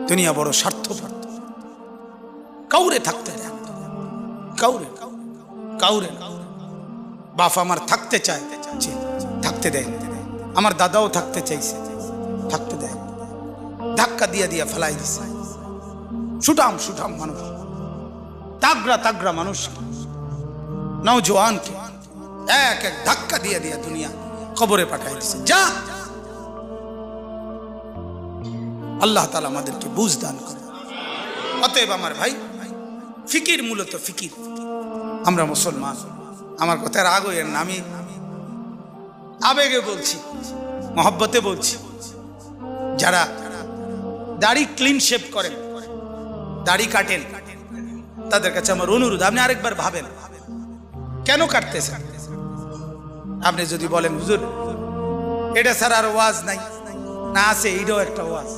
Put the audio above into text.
দুনিয়া বড় স্বার্থপর, কাউরে থাকতে দেয়, কাউরে কাউরে। বাপ আমার থাকতে চায়, থাকতে দেয়। আমার দাদাও থাকতে চাইছে, থাকতে দেয়। ধাক্কা দিয়া দিয়া ফেলাই দিছে। সুঠাম সুঠাম মানুষ, তাগড়া তাগড়া মানুষ, নওজোয়ানকে এক এক ধাক্কা দিয়ে দিয়া দুনিয়া কবরে পাঠাই দিছে। যা, আল্লাহ তাআলা আমাদেরকে বুঝ দান করে। অতএব আমার ভাই, ফিকির মূলত ফিকির। আমরা মুসলমান, আমার কথা রাগ হইয়েন না, আমি আবেগে বলছি, মহব্বতে বলছি। যারা দাড়ি ক্লিন শেভ করেন, দাড়ি কাটেন, তাদের কাছে আমার অনুরোধ, আপনি আরেকবার ভাবেন কেন কাটতেছেন। আপনি যদি বলেন হুজুর এটা ছাড়া আর ওয়াজ নাই, না আছে, এইটাও একটা ওয়াজ।